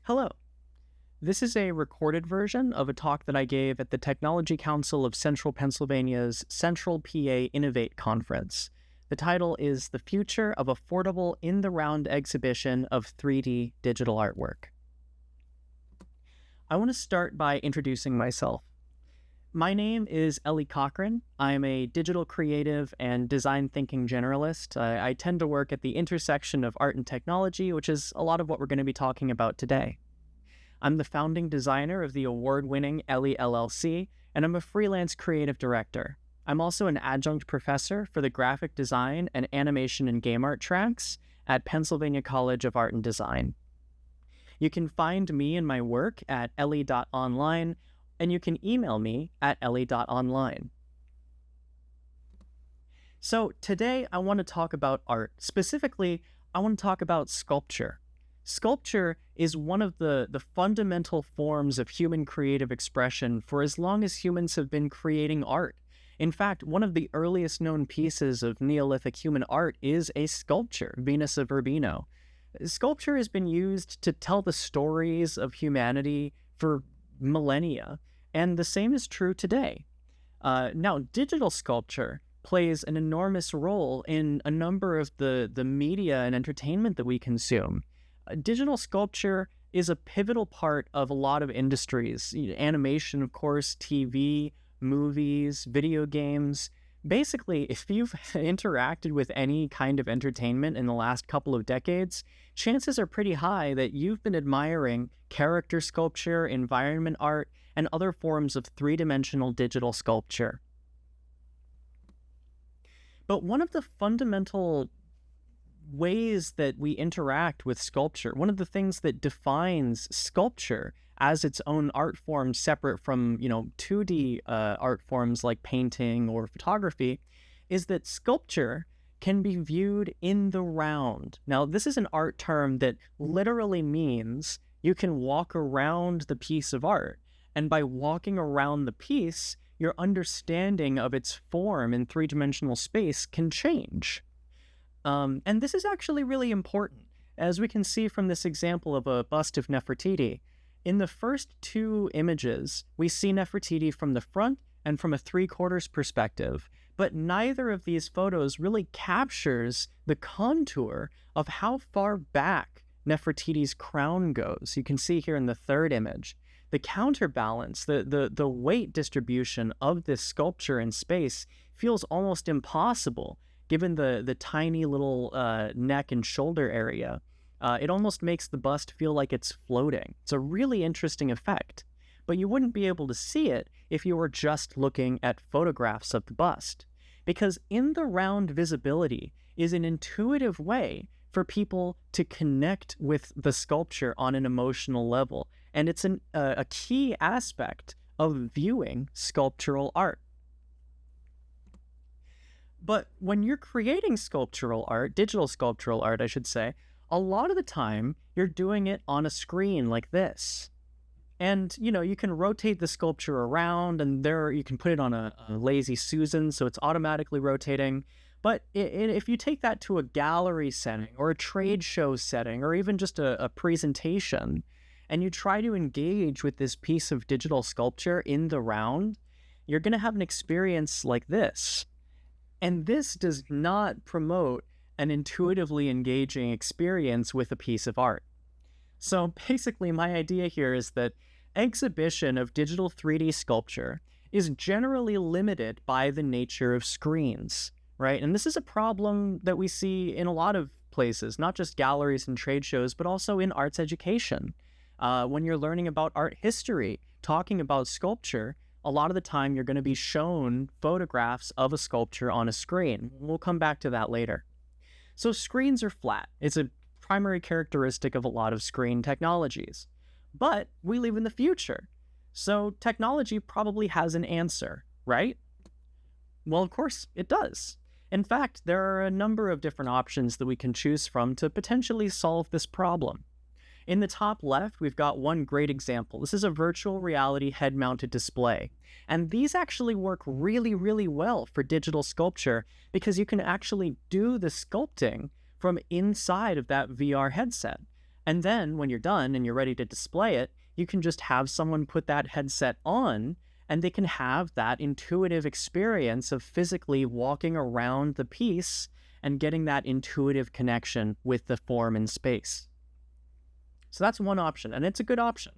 Hello. This is a recorded version of a talk that I gave at the Technology Council of Central Pennsylvania's Central PA Innovate conference. The title is The Future of Affordable in-the-Round Exhibition of 3D Digital Artwork. I want to start by introducing myself. My name is Ellie Cochran. I am a digital creative and design thinking generalist. I tend to work at the intersection of art and technology, which is a lot of what we're going to be talking about today. I'm the founding designer of the award-winning Ellie LLC, and I'm a freelance creative director. I'm also an adjunct professor for the graphic design and animation and game art tracks at Pennsylvania College of Art and Design. You can find me and my work at ellie.online, and you can email me at ellie.online. So today I want to talk about art. Specifically, I want to talk about sculpture. Sculpture is one of the fundamental forms of human creative expression for as long as humans have been creating art. In fact, one of the earliest known pieces of Neolithic human art is a sculpture, Venus of Urbino. Sculpture has been used to tell the stories of humanity for millennia, and the same is true today. Now, digital sculpture plays an enormous role in a number of the media and entertainment that we consume. Digital sculpture is a pivotal part of a lot of industries. Animation, of course, TV, movies, video games. Basically, if you've interacted with any kind of entertainment in the last couple of decades, chances are pretty high that you've been admiring character sculpture, environment art, and other forms of three-dimensional digital sculpture. But one of the fundamental ways that we interact with sculpture, one of the things that defines sculpture as its own art form separate from, 2D art forms like painting or photography, is that sculpture can be viewed in the round. Now, this is an art term that literally means you can walk around the piece of art, and by walking around the piece, your understanding of its form in three-dimensional space can change. And this is actually really important, as we can see from this example of a bust of Nefertiti. In the first two images, we see Nefertiti from the front and from a three-quarters perspective, but neither of these photos really captures the contour of how far back Nefertiti's crown goes. You can see here in the third image. The counterbalance, the weight distribution of this sculpture in space feels almost impossible, given the tiny little neck and shoulder area. It almost makes the bust feel like it's floating. It's a really interesting effect, but you wouldn't be able to see it if you were just looking at photographs of the bust, because in the round visibility is an intuitive way for people to connect with the sculpture on an emotional level, and it's a key aspect of viewing sculptural art. But when you're creating sculptural art, digital sculptural art, I should say, a lot of the time you're doing it on a screen like this. And, you can rotate the sculpture around, and you can put it on a lazy Susan, so it's automatically rotating. But if you take that to a gallery setting or a trade show setting or even just a presentation, and you try to engage with this piece of digital sculpture in the round, you're going to have an experience like this. And this does not promote an intuitively engaging experience with a piece of art. So basically, my idea here is that exhibition of digital 3D sculpture is generally limited by the nature of screens, right? And this is a problem that we see in a lot of places, not just galleries and trade shows, but also in arts education. When you're learning about art history, talking about sculpture, a lot of the time you're going to be shown photographs of a sculpture on a screen. We'll come back to that later. So screens are flat. It's a primary characteristic of a lot of screen technologies. But we live in the future, so technology probably has an answer, right? Well, of course it does. In fact, there are a number of different options that we can choose from to potentially solve this problem. In the top left, we've got one great example. This is a virtual reality head-mounted display. And these actually work really, really well for digital sculpture because you can actually do the sculpting from inside of that VR headset. And then when you're done and you're ready to display it, you can just have someone put that headset on and they can have that intuitive experience of physically walking around the piece and getting that intuitive connection with the form in space. So that's one option, and it's a good option.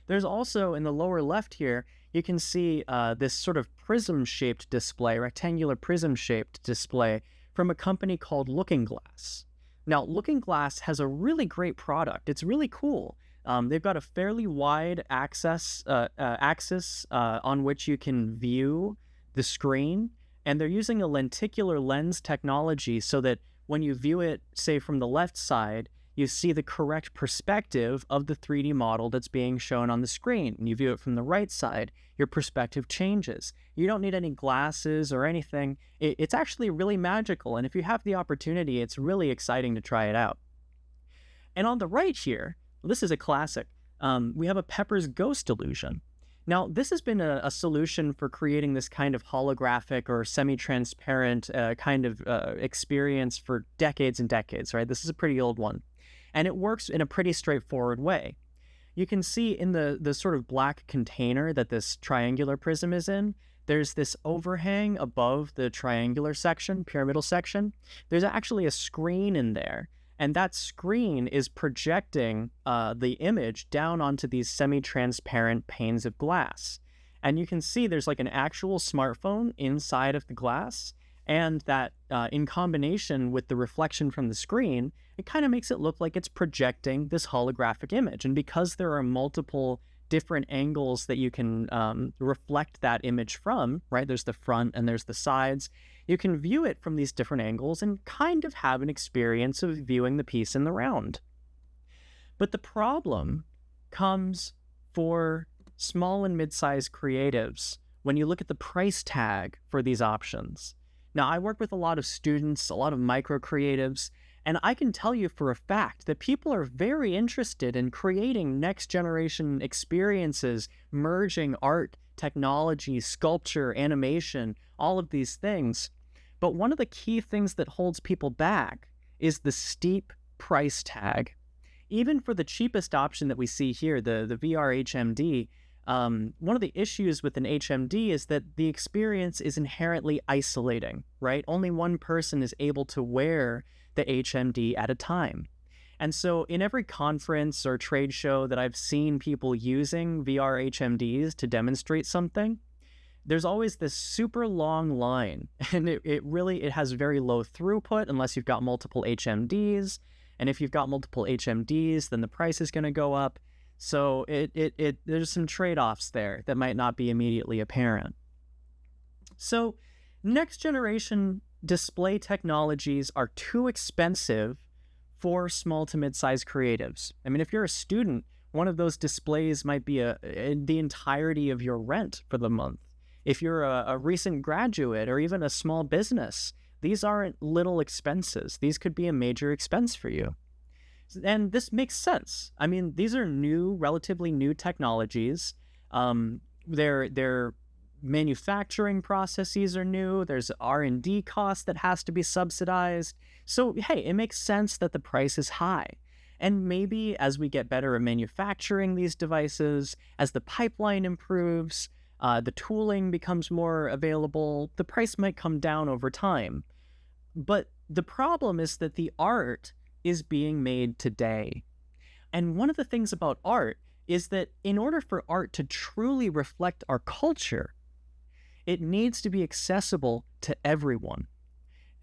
There's also, in the lower left here, you can see this sort of prism-shaped display, rectangular prism-shaped display from a company called Looking Glass. Now, Looking Glass has a really great product. It's really cool. They've got a fairly wide axis on which you can view the screen, and they're using a lenticular lens technology so that when you view it, say from the left side, you see the correct perspective of the 3D model that's being shown on the screen. And you view it from the right side, your perspective changes. You don't need any glasses or anything. It's actually really magical, and if you have the opportunity, it's really exciting to try it out. And on the right here, this is a classic. We have a Pepper's Ghost illusion. Now, this has been a solution for creating this kind of holographic or semi-transparent kind of experience for decades and decades, right? This is a pretty old one. And it works in a pretty straightforward way. You can see in the sort of black container that this triangular prism is in, there's this overhang above the triangular section, pyramidal section. There's actually a screen in there. And that screen is projecting the image down onto these semi-transparent panes of glass. And you can see there's like an actual smartphone inside of the glass, and that in combination with the reflection from the screen, it kind of makes it look like it's projecting this holographic image. And because there are multiple different angles that you can reflect that image from, right? There's the front and there's the sides. You can view it from these different angles and kind of have an experience of viewing the piece in the round. But the problem comes for small and mid-sized creatives when you look at the price tag for these options. Now, I work with a lot of students, a lot of micro creatives, and I can tell you for a fact that people are very interested in creating next generation experiences, merging art, technology, sculpture, animation, all of these things. But one of the key things that holds people back is the steep price tag. Even for the cheapest option that we see here, the VR HMD, one of the issues with an HMD is that the experience is inherently isolating, right? Only one person is able to wear the HMD at a time. And so in every conference or trade show that I've seen people using VR HMDs to demonstrate something, there's always this super long line, and it has very low throughput unless you've got multiple HMDs. And if you've got multiple HMDs, then the price is going to go up. So there's some trade-offs there that might not be immediately apparent. So next generation display technologies are too expensive for small to mid-sized creatives. I mean, if you're a student, one of those displays might be the entirety of your rent for the month. If you're a recent graduate or even a small business, these aren't little expenses. These could be a major expense for you. And this makes sense. I mean, these are relatively new technologies. Their manufacturing processes are new. There's R&D cost that has to be subsidized. So, hey, it makes sense that the price is high. And maybe as we get better at manufacturing these devices, as the pipeline improves, the tooling becomes more available, the price might come down over time. But the problem is that the art is being made today. And one of the things about art is that in order for art to truly reflect our culture, it needs to be accessible to everyone.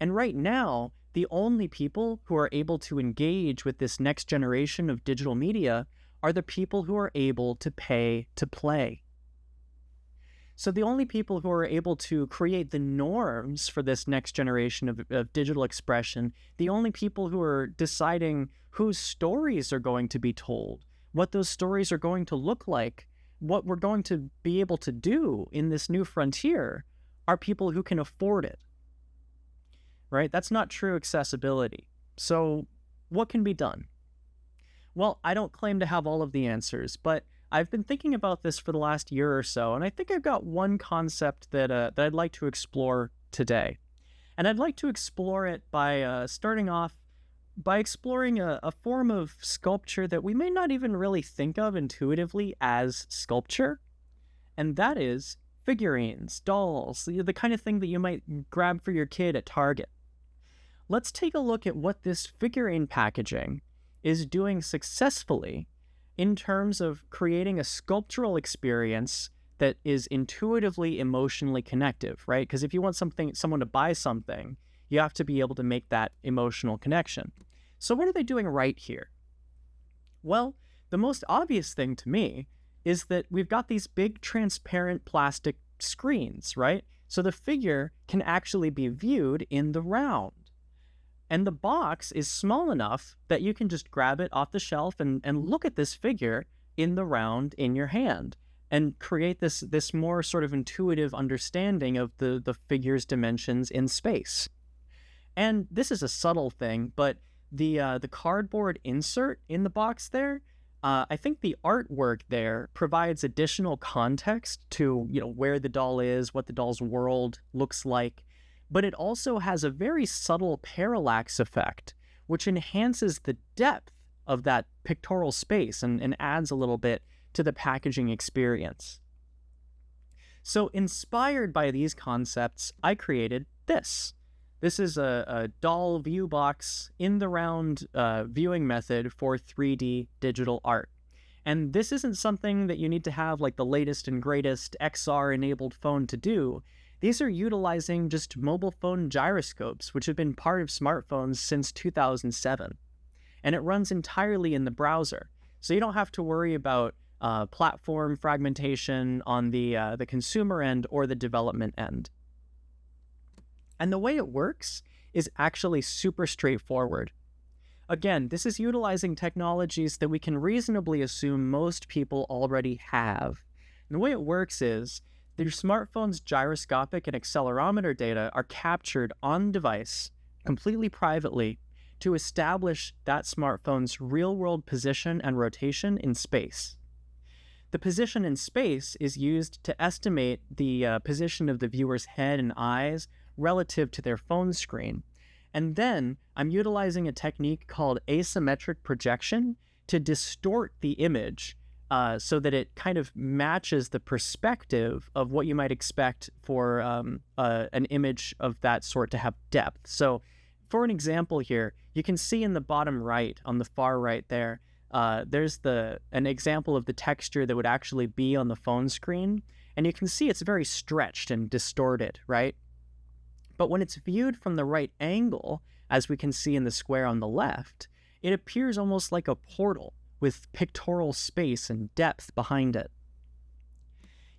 And right now, the only people who are able to engage with this next generation of digital media are the people who are able to pay to play. So the only people who are able to create the norms for this next generation of digital expression, the only people who are deciding whose stories are going to be told, what those stories are going to look like, what we're going to be able to do in this new frontier, are people who can afford it. Right? That's not true accessibility. So what can be done? Well, I don't claim to have all of the answers, but I've been thinking about this for the last year or so, and I think I've got one concept that I'd like to explore today. And I'd like to explore it by starting off by exploring a form of sculpture that we may not even really think of intuitively as sculpture, and that is figurines, dolls, the kind of thing that you might grab for your kid at Target. Let's take a look at what this figurine packaging is doing successfully in terms of creating a sculptural experience that is intuitively emotionally connective, right? Because if you want someone to buy something, you have to be able to make that emotional connection. So what are they doing right here? Well, the most obvious thing to me is that we've got these big transparent plastic screens, right? So the figure can actually be viewed in the round. And the box is small enough that you can just grab it off the shelf and look at this figure in the round in your hand and create this more sort of intuitive understanding of the figure's dimensions in space. And this is a subtle thing, but the cardboard insert in the box there, I think the artwork there provides additional context to, where the doll is, what the doll's world looks like, but it also has a very subtle parallax effect, which enhances the depth of that pictorial space and adds a little bit to the packaging experience. So inspired by these concepts, I created this. This is a doll viewbox in the round viewing method for 3D digital art. And this isn't something that you need to have like the latest and greatest XR-enabled phone to do. These are utilizing just mobile phone gyroscopes, which have been part of smartphones since 2007. And it runs entirely in the browser. So you don't have to worry about platform fragmentation on the consumer end or the development end. And the way it works is actually super straightforward. Again, this is utilizing technologies that we can reasonably assume most people already have. And the way it works is that your smartphone's gyroscopic and accelerometer data are captured on device completely privately to establish that smartphone's real-world position and rotation in space. The position in space is used to estimate the position of the viewer's head and eyes relative to their phone screen. And then I'm utilizing a technique called asymmetric projection to distort the image so that it kind of matches the perspective of what you might expect for an image of that sort to have depth. So for an example here, you can see in the bottom right, on the far right there, there's an example of the texture that would actually be on the phone screen. And you can see it's very stretched and distorted, right? But when it's viewed from the right angle, as we can see in the square on the left, it appears almost like a portal with pictorial space and depth behind it.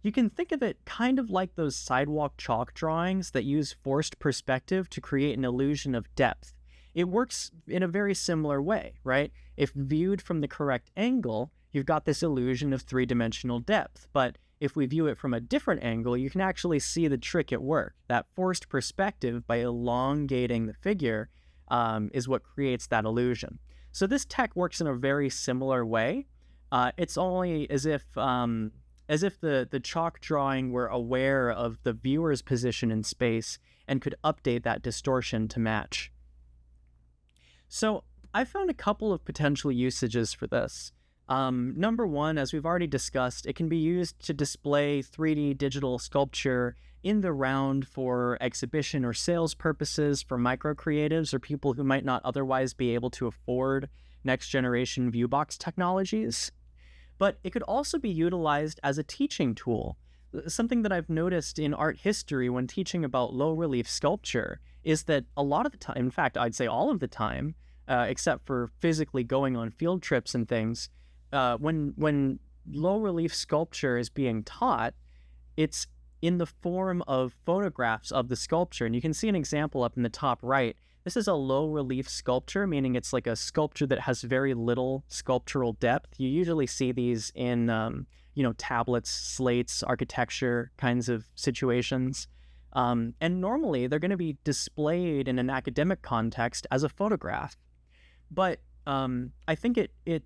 You can think of it kind of like those sidewalk chalk drawings that use forced perspective to create an illusion of depth. It works in a very similar way, right? If viewed from the correct angle, you've got this illusion of three-dimensional depth, but if we view it from a different angle, you can actually see the trick at work. That forced perspective, by elongating the figure, is what creates that illusion. So this tech works in a very similar way. It's only as if the chalk drawing were aware of the viewer's position in space and could update that distortion to match. So I found a couple of potential usages for this. Number one, as we've already discussed, it can be used to display 3D digital sculpture in the round for exhibition or sales purposes for micro-creatives or people who might not otherwise be able to afford next-generation viewbox technologies. But it could also be utilized as a teaching tool. Something that I've noticed in art history when teaching about low-relief sculpture is that a lot of the time, in fact, I'd say all of the time, except for physically going on field trips and things, when low-relief sculpture is being taught, it's in the form of photographs of the sculpture. And you can see an example up in the top right. This is a low-relief sculpture, meaning it's like a sculpture that has very little sculptural depth. You usually see these in, tablets, slates, architecture kinds of situations. And normally they're going to be displayed in an academic context as a photograph. But I think it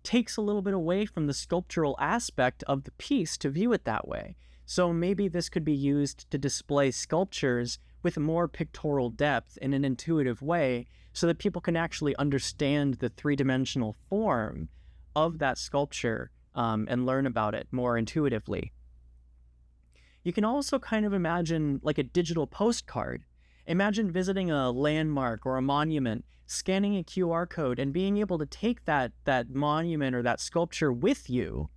takes a little bit away from the sculptural aspect of the piece to view it that way. So maybe this could be used to display sculptures with more pictorial depth in an intuitive way so that people can actually understand the three-dimensional form of that sculpture and learn about it more intuitively. You can also kind of imagine like a digital postcard. Imagine visiting a landmark or a monument, scanning a QR code, and being able to take that monument or that sculpture with you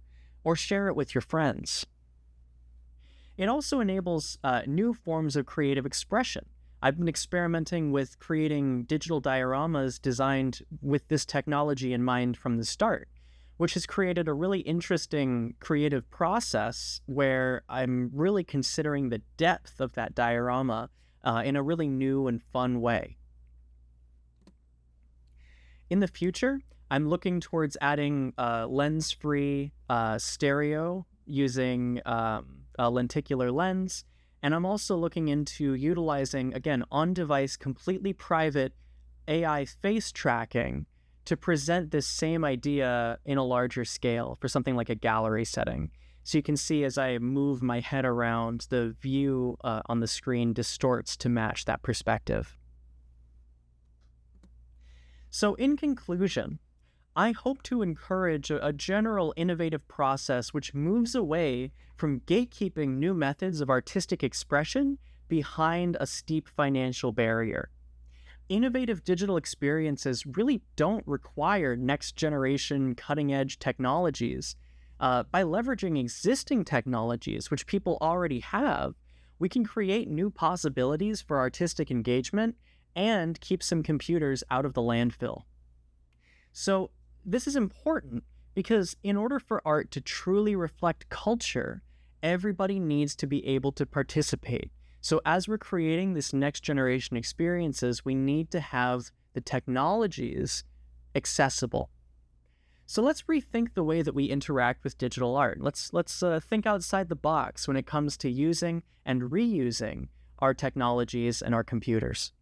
or share it with your friends. It also enables new forms of creative expression. I've been experimenting with creating digital dioramas designed with this technology in mind from the start, which has created a really interesting creative process where I'm really considering the depth of that diorama in a really new and fun way. In the future, I'm looking towards adding lens-free stereo using a lenticular lens, and I'm also looking into utilizing, again, on-device, completely private AI face tracking to present this same idea in a larger scale for something like a gallery setting. So you can see as I move my head around, the view on the screen distorts to match that perspective. So in conclusion, I hope to encourage a general innovative process which moves away from gatekeeping new methods of artistic expression behind a steep financial barrier. Innovative digital experiences really don't require next-generation cutting-edge technologies. By leveraging existing technologies, which people already have, we can create new possibilities for artistic engagement and keep some computers out of the landfill. So this is important because in order for art to truly reflect culture, everybody needs to be able to participate. So as we're creating this next generation experiences, we need to have the technologies accessible. So let's rethink the way that we interact with digital art. Let's think outside the box when it comes to using and reusing our technologies and our computers.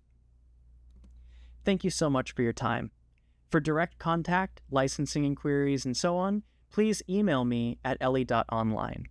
Thank you so much for your time. For direct contact, licensing inquiries, and so on, please email me at ellie.online.